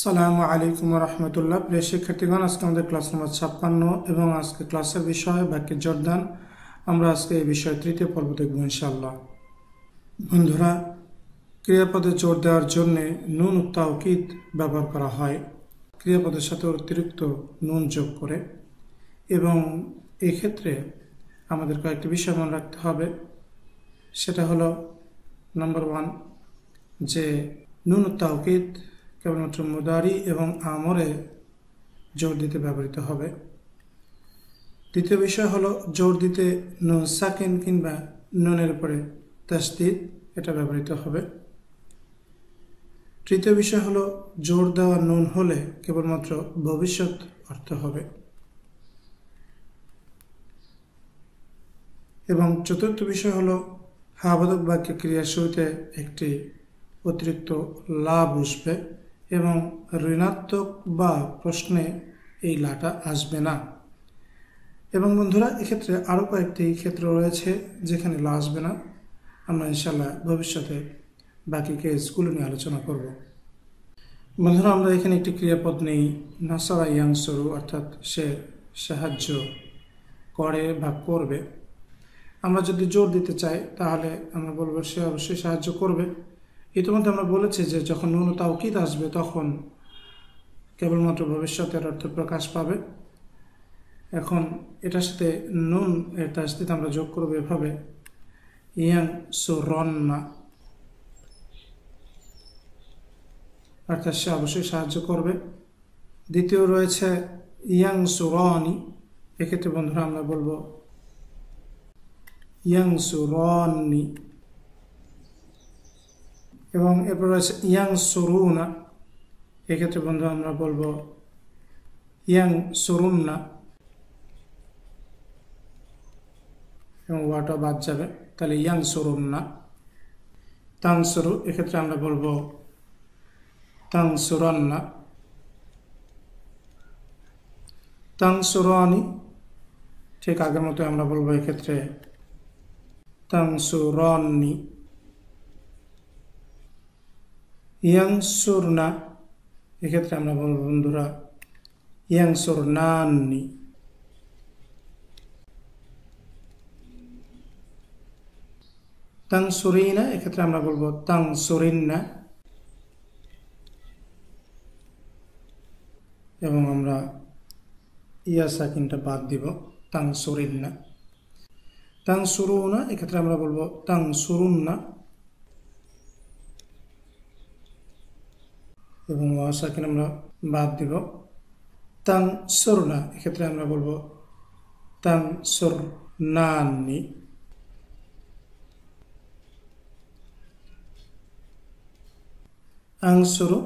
সালামু আলাইকুম রহমতুল্লাহ। প্রিয় শিক্ষার্থীগণ, আজকে আমাদের ক্লাস নম্বর 56 এবং আজকে ক্লাসের বিষয় বাক্যের জোরদান। আমরা আজকে এই বিষয়ে তৃতীয় পর্ব দেখব ইনশাআল্লাহ। বন্ধুরা, ক্রিয়াপদে জোর দেওয়ার জন্য নুন ও তাওকিদ ব্যবহার করা হয় ক্রিয়াপদের সাথে অতিরিক্ত নুন যোগ করে, এবং এক্ষেত্রে আমাদের কয়েকটি বিষয় মনে রাখতে হবে। সেটা হলো নাম্বার 1, যে নুন ও তাওকিদ কেবলমাত্র মুদারি এবং আমরে জোর দিতে ব্যবহৃত হবে। দ্বিতীয় বিষয় হলো জোর দিতে নুন সাকিন কিংবা নুনের উপরে তাসদিদ, এটা ব্যবহৃত হবে। তৃতীয় বিষয় হলো জোর দেওয়া নুন হলে কেবলমাত্র ভবিষ্যৎ অর্থ হবে। এবং চতুর্থ বিষয় হলো হাবোধক বাক্যে ক্রিয়ার শুরুতে একটি অতিরিক্ত লা বসবে এবং ঋণাত্মক বা প্রশ্নে এই লাটা আসবে না। এবং বন্ধুরা, এক্ষেত্রে আরও কয়েকটি ক্ষেত্র রয়েছে যেখানে লা আসবে না। আমরা ইনশাল্লাহ ভবিষ্যতে বাকি কেসগুলো নিয়ে আলোচনা করব। বন্ধুরা, আমরা এখানে একটি ক্রিয়াপদ নেই, নাসারা ইয়ানসরু, অর্থাৎ সে সাহায্য করে বা করবে। আমরা যদি জোর দিতে চাই তাহলে আমরা বলবো সে অবশ্যই সাহায্য করবে। ইতিমধ্যে আমরা বলেছি যে যখন নুন ও তাওকিদ আসবে তখন কেবলমাত্র ভবিষ্যতের অর্থ প্রকাশ পাবে। এখন এটার সাথে নুন এর তাসদিদ আমরা যোগ করবো এভাবে, ইয়ানসুরন্না, অর্থাৎ সে অবশ্যই সাহায্য করবে। দ্বিতীয় রয়েছে ইয়ানসুরানি, এক্ষেত্রে বন্ধুরা আমরা বলবো ইয়ানসুরানি। এবং এরপর রয়েছে ইয়ানসুরুনা, এক্ষেত্রে বন্ধু আমরা বলবো ইয়ানসুরুন্না, এবং ওয়াটা বাদ যাবে, তাহলে ইয়ানসুরুন্না। তানসুরু, এক্ষেত্রে আমরা বলবো তানসুরান্না। তানসুরানি, ঠিক আগের মতো আমরা বলবো এক্ষেত্রে তানসুরান্নি। ইয়ানসুরনা, এক্ষেত্রে আমরা বলবো বন্ধুরা ইয়ানসুরনান্নি। তানসুরিনা, এক্ষেত্রে আমরা বলবো তানসুরিন্না। এবং আমরা ইয়া সাকিনটা বাদ দিব, তানসুরিন্না। তানসুরুনা, এক্ষেত্রে আমরা বলবো তানসুরুন্না। এবং ওয়া সাকিন আমরা বাদ দিব, তানসুরনা, এক্ষেত্রে আমরা বলবো তানসুরনান্নি। আনসুরু,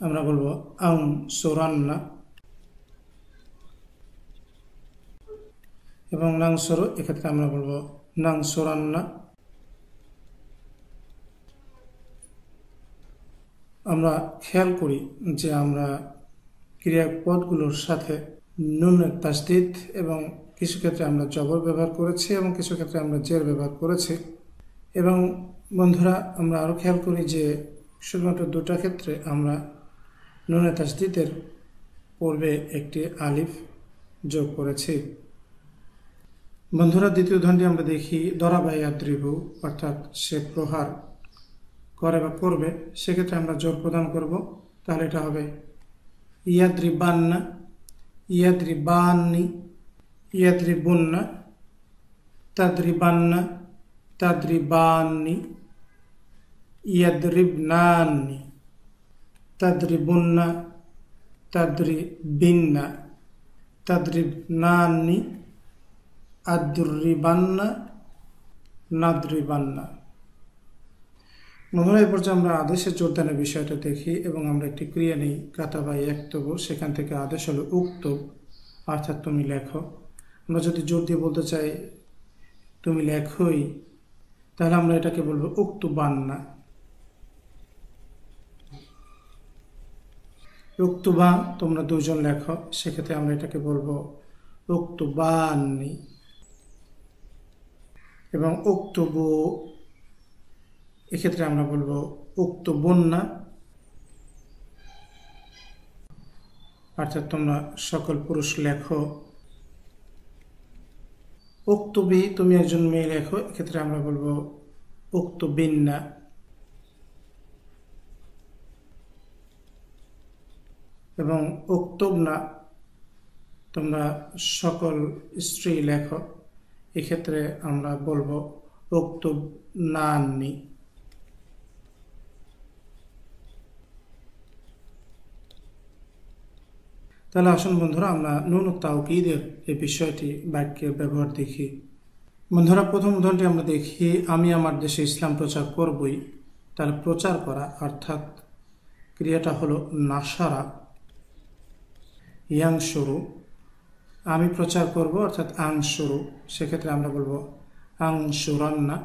আমরা বলবো আনসুরান্না। এবং নাংসুরু, এক্ষেত্রে আমরা বলবো নাংসুরান্না। আমরা খেয়াল করি যে আমরা ক্রিয়াপদগুলোর সাথে নুনের তাসদিদ এবং কিছু ক্ষেত্রে আমরা জবর ব্যবহার করেছি এবং কিছু ক্ষেত্রে আমরা জের ব্যবহার করেছি। এবং বন্ধুরা, আমরা আরও খেয়াল করি যে শুধুমাত্র দুটা ক্ষেত্রে আমরা নুনের তাসদিদের পূর্বে একটি আলিফ যোগ করেছি। বন্ধুরা, দ্বিতীয় উদাহরণটি আমরা দেখি, দরাবা ইয়াদ্রিবু, অর্থাৎ সে প্রহার করে বা করবে, সেক্ষেত্রে আমরা জোর প্রদান করব। তাহলে এটা হবে ইয়াদ্রিবান্না, ইয়াদ্রিবান্নি, ইয়াদ্রিবুন্না, তাদ্রিবান্না, তাদ্রিবান্নি, ইয়াদ্রিবনান্নি, তাদ্রিবুন্না, তাদ্রিবিন্না, তাদ্রিবনান্নি, আদ্রিবান্না, নাদ্রিবান্না। বন্ধুরা, এই পর্যায়ে আমরা আদেশের জোরদানের বিষয়টা দেখি এবং আমরা একটি ক্রিয়া নেই, কাতাবা ইয়াকতুবু, সেখান থেকে আদেশ হলো উক্তুব, অর্থাৎ তুমি লেখো। আমরা যদি জোর দিয়ে বলতে চাই তুমি লেখোই, তাহলে আমরা এটাকে বলবো উক্তুবান্না। উক্তুবা, তোমরা দুজন লেখো, সেক্ষেত্রে আমরা এটাকে বলবো উক্তুবান্নি। এবং উক্তুবু, এক্ষেত্রে আমরা বলবো উক্তুবুন্না। অর্থাৎ তোমরা সকল পুরুষ লেখো। উক্তুবি, তুমি একজন মেয়ে লেখো, এক্ষেত্রে আমরা বলবো উক্তুবিন্না। এবং উক্তুবনা, তোমরা সকল স্ত্রী লেখো, এক্ষেত্রে আমরা বলবো উক্তুবনান্নি। তাহলে আসুন বন্ধুরা আমরা নুন তাওকীদের এই বিষয়টি বাক্যের ব্যবহার দেখি। বন্ধুরা প্রথম উদাহরণটি আমরা দেখি, আমি আমার দেশে ইসলাম প্রচার করবই। তাহলে প্রচার করা অর্থাৎ ক্রিয়াটা হলো নাসারা। ইয়াং শুরু, আমি প্রচার করব অর্থাৎ আং শুরু, সেক্ষেত্রে আমরা বলবো আং শুরান্না।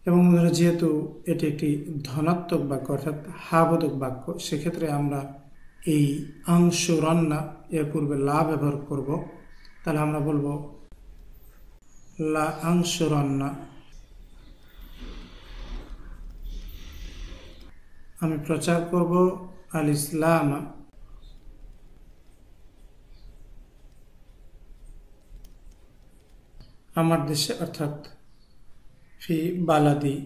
এবং বন্ধুরা যেহেতু এটি একটি ধনাত্মক বাক্য অর্থাৎ হাবোধক বাক্য, সেক্ষেত্রে আমরা এই আং শুরান্না এর পূর্বে লা ব্যবহার করব। তাহলে আমরা বলবো লা আং শুরান্না, আমি প্রচার করব আল ইসলাম আমার দেশে অর্থাৎ ফি বালাদি।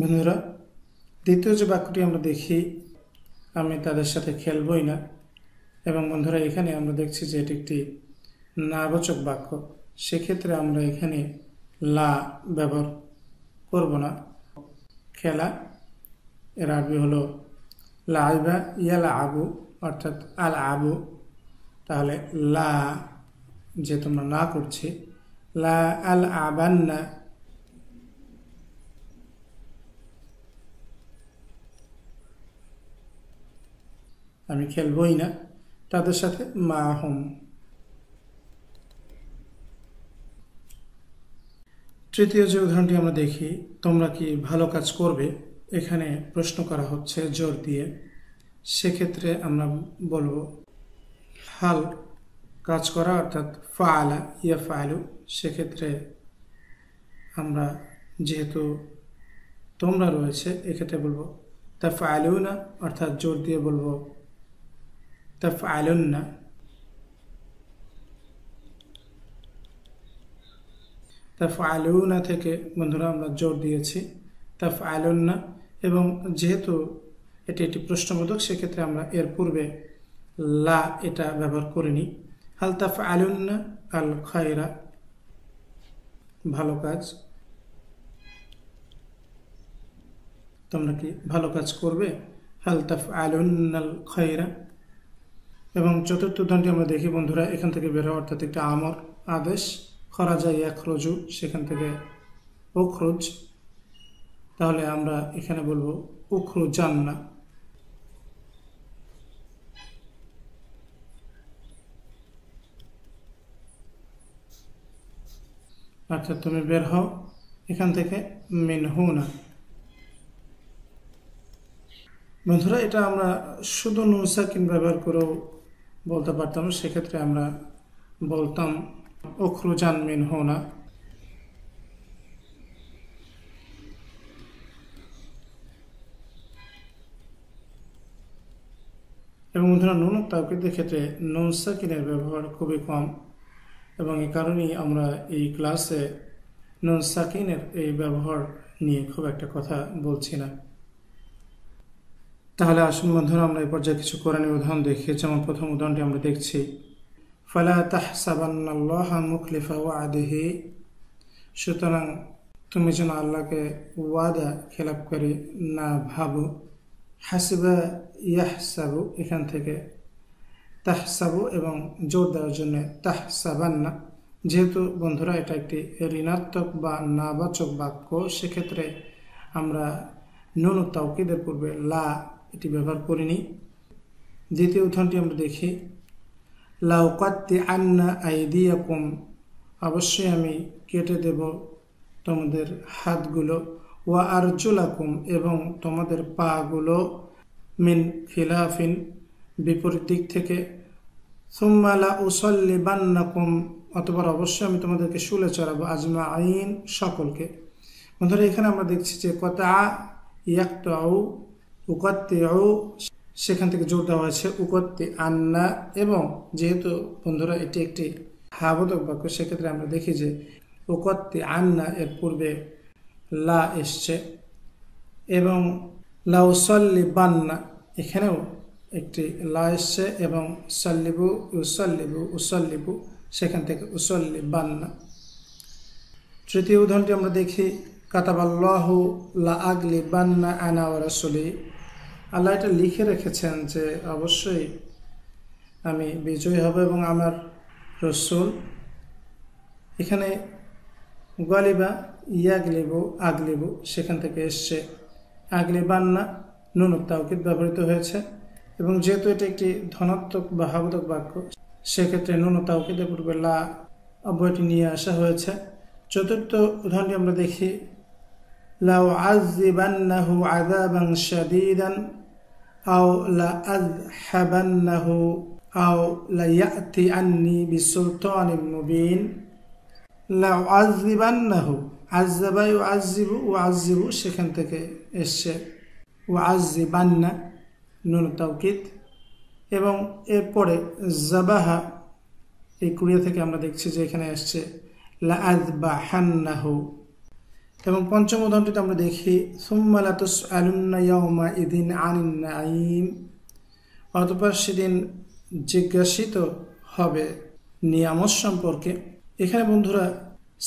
বন্ধুরা দ্বিতীয় যে বাক্যটি আমরা দেখি, আমি তাদের সাথে খেলবই না। এবং বন্ধুরা এখানে আমরা দেখছি যে এটি একটি নাবাচক বাক্য, সেক্ষেত্রে আমরা এখানে লা ব্যবহার করব না। খেলা এর আরবি হলো লাইবা ইয়ালা আবু অর্থাৎ আল আবু। তাহলে লা যে তোমরা না করছি, লা আল আবান্না, আমি খেলবই না তাদের সাথে মাহুম। তৃতীয় যে উদাহরণটি আমরা দেখি, তোমরা কি ভালো কাজ করবে, এখানে প্রশ্ন করা হচ্ছে জোর দিয়ে, সেক্ষেত্রে আমরা বলবো হাল, কাজ করা অর্থাৎ ফাআলা ইয়াফআলু। সেক্ষেত্রে আমরা যেহেতু তোমরা রয়েছে, এক্ষেত্রে বলবো তাফআলুনা অর্থাৎ জোর দিয়ে বলবো তাফআলুন্না। তাফআলুনা থেকে বন্ধুরা আমরা জোর দিয়েছি তাফআলুন্না, এবং যেহেতু এটি একটি প্রশ্নবোধক, সেক্ষেত্রে আমরা এর পূর্বে লা এটা ব্যবহার করিনি। হাল তাফআলুন্না আল খায়রা, ভালো কাজ, তোমরা কি ভালো কাজ করবে, হাল তাফআলুন্নাল খায়রা। এবং চতুর্থ উদাহরণটি আমরা দেখি বন্ধুরা, এখান থেকে বের হওয়া অর্থাৎ একটা আমর আদেশ, খরাজা ইয়াখরুজু, সেখান থেকে উখরুজ। তাহলে আমরা এখানে বলবো উখরুজান্না, অর্থাৎ তুমি বের হও এখান থেকে মিনহুনা। বন্ধুরা এটা আমরা শুধু নুন সাকিন ব্যবহার করেও বলতে পারতাম, সেক্ষেত্রে আমরা বলতাম উখরুজান মিনহুনা। এবং বন্ধুরা নুন তাওকীদের ক্ষেত্রে নুন সাকিনের ব্যবহার খুবই কম, এবং এই কারণেই আমরা এই ক্লাসে নুন সাকিনের এই ব্যবহার নিয়ে খুব একটা কথা বলছি না। তাহলে আসুন বন্ধুরা আমরা এই পর্যায়ে কিছু কোরআনী উদাহরণ দেখি। যেমন প্রথম উদাহরণটি আমরা দেখছি, ফালা তাহসাবান্নাল্লাহা মুখলিফা ওয়াদিহি, সুতরাং তুমি যেন আল্লাহকে ওয়াদা খেলাপ করে না ভাবো। হাসিবা ইয়াহসাবু, এখান থেকে তাহসাবু এবং জোর দেওয়ার জন্য তাহসাবান্না। যেহেতু বন্ধুরা এটা একটি ঋণাত্মক বা নাবাচক বাক্য, সেক্ষেত্রে আমরা নুন তাওকীদের পূর্বে লা এটি ব্যবহার করিনি। দ্বিতীয় উদাহরণটি আমরা দেখি, লাউকাত্তিআন্না আইদিয়াকুম, অবশ্যই আমি কেটে দেব তোমাদের হাতগুলো, ওয়া আরজুলাকুম, এবং তোমাদের পাগুলো, মিন খিলাফিন, বিপরীত দিক থেকে, সুম্মা লাউসাল্লিবান্নাকুম, অতঃপর অবশ্যই আমি তোমাদেরকে শুলে চড়াবো, আজমাইন, সকলকে। বন্ধুরা এখানে আমরা দেখছি যে কতা ইয়াকতাউ উকাত্তিউ, সেখান থেকে জোর দেওয়া হয়েছে উকাত্তি আন্না, এবং যেহেতু বন্ধুরা এটি একটি হাবোধক বাক্য সেক্ষেত্রে আমরা দেখি যে উকাত্তি আন্না এর পূর্বে লা এসছে, এবং লাউসাল্লি বান্না এখানেও একটি লা এসছে, এবং সাল্লিবু উসাল্লিবু উসাল্লিবু সেখান থেকে উসাল্লি বান্না। তৃতীয় উদাহরণটি আমরা দেখি কাতাবাল্লাহু লা আগলি বান্না আনা ওয়া রাসূলি, আল্লাহ এটা লিখে রেখেছেন যে অবশ্যই আমি বিজয়ী হব এবং আমার রসুল। এখানে গালিবা ইয়াগলিবু আগলিবু সেখান থেকে এসছে আগলিবান্না, নুন তাওকিদ ব্যবহৃত হয়েছে, এবং যেহেতু এটি একটি ধনাত্মক বা হাবোধক বাক্য সেক্ষেত্রে নুন তাওকিদের পূর্বে লা অব্যয়টি নিয়ে আসা হয়েছে। চতুর্থ উদাহরণটি আমরা দেখি লাউ আযযিবান্নাহু আযাবান শাদীদান আও লা আযহাবান্নাহু আও লা ইয়াতি আন্নী বিসুলতানিন মুবিন। লাউ আযযিবান্নাহু, আযযাবা ইউআযযিবু ওয়াযযিবু সেখান থেকে এসছে ওয়াযযিবান্না নুন তাওকিদ, এবং এরপরে যাবাহা এই ক্রিয়া থেকে আমরা দেখছি যে এখানে এসছে লা আযবাহান্নাহু। এবং পঞ্চম উদাহরণটিতে আমরা দেখি সুম্মা লাতুসআলুন্না ইয়াওমা ইযিন আনিন নাঈম, অতঃপর সেদিন জিজ্ঞাসিত হবে নিয়ামত সম্পর্কে। এখানে বন্ধুরা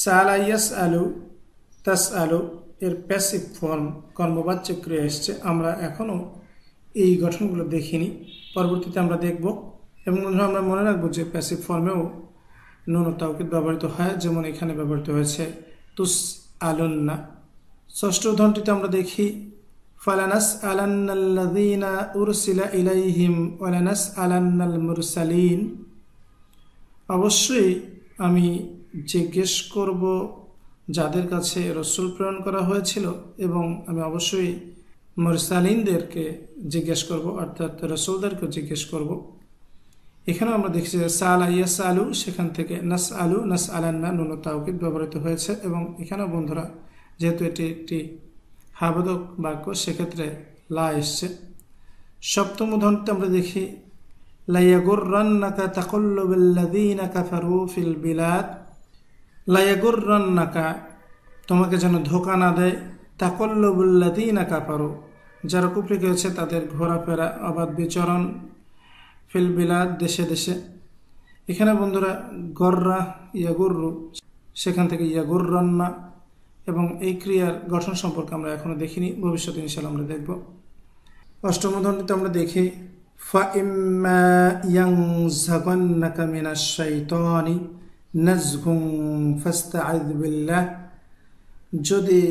সাআলা ইয়াসআলু তাসআলু এর প্যাসিভ ফর্ম কর্মবাচ্য ক্রিয়া এসছে, আমরা এখনও এই গঠনগুলো দেখিনি, পরবর্তীতে আমরা দেখব। এবং বন্ধুরা আমরা মনে রাখবো যে প্যাসিভ ফর্মেও নুন তাওকিদ ব্যবহৃত হয়, যেমন এখানে ব্যবহৃত হয়েছে তুস আলুন্না। ষষ্ঠ উদাহরণটিতে আমরা দেখি ফালানাসআলান্নাল্লাযীনা উরসিলা ইলাইহিম ওয়ালানাসআলান্নাল মুরসালিন, অবশ্যই আমি জিজ্ঞেস করব যাদের কাছে রসুল প্রেরণ করা হয়েছিল, এবং আমি অবশ্যই মুরসালিনদেরকে জিজ্ঞেস করব, অর্থাৎ রসুলদেরকে জিজ্ঞেস করব। এখানেও আমরা দেখছি যে সাআলা ইয়াসআলু সেখান থেকে নাসআলু নাসআলান্না নুন তাওকিদ ব্যবহৃত হয়েছে, এবং এখানেও বন্ধুরা যেহেতু এটি একটি হাবোধক বাক্য সেক্ষেত্রে লা এসছে। সপ্তম উদাহরণটি আমরা দেখি লা ইয়াগুররান্নাকা তাকাল্লুবুল্লাযীনা কাফারু ফিল বিলাদ। লা ইয়াগুররান্নাকা তোমাকে যেন ধোঁকা না দেয়, তাকাল্লুবুল্লাযীনা কাফারু যারা কুফরি করেছে তাদের ঘোরাফেরা অবাধ বিচরণ, ফিল বিলাদ দেশে দেশে। এখানে বন্ধুরা গররা ইয়াগুররু সেখান থেকে ইয়াগুররান্না, এবং এই ক্রিয়ার গঠন সম্পর্কে আমরা এখনো দেখিনি, ভবিষ্যতে ইনশাআল্লাহ আমরা দেখব। অষ্টম উদাহরণটিতে আমরা দেখি ফাইম্মা ইয়ানযাগান্নাকা মিনাশ শাইতানি নাযগুন ফাস্তাইয বিল্লাহ, যদি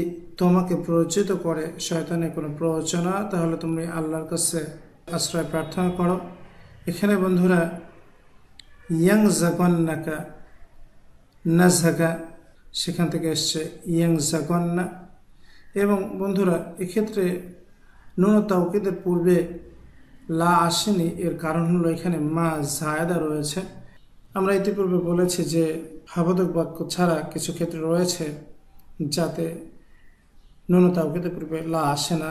তোমাকে প্ররোচিত করে শয়তানের কোনো প্ররোচনা তাহলে তুমি আল্লাহর কাছে আশ্রয় প্রার্থনা করো। এখানে বন্ধুরা ইয়ানযাগান্নাকা নাযগা সেখান থেকে এসছে ইয়ানযাগান্না, এবং বন্ধুরা এক্ষেত্রে নুন তাওকিদের পূর্বে লা আসেনি, এর কারণ হলো এখানে মা জায়েদা রয়েছে। আমরা ইতিপূর্বে বলেছি যে হাবোধক বাক্য ছাড়া কিছু ক্ষেত্রে রয়েছে যাতে নুন তাওকিদের পূর্বে লা আসে না,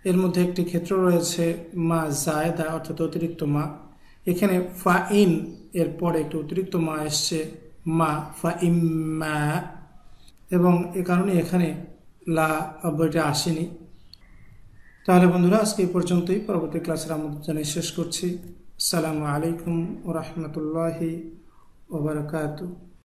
এর মধ্যে একটি ক্ষেত্র রয়েছে মা জায়েদা অর্থাৎ অতিরিক্ত মা। এখানে ফাইন এর পরে একটি অতিরিক্ত মা এসছে মা ফাইম্মা, এবং এ কারণে এখানে লা অব্যয়টা আসেনি। তাহলে বন্ধুরা আজকে এই পর্যন্তই, পরবর্তী ক্লাসের আমন্ত্রণ জানিয়ে শেষ করছি। আসসালামু আলাইকুম ওয়া রাহমাতুল্লাহি ওয়া বারাকাতুহু।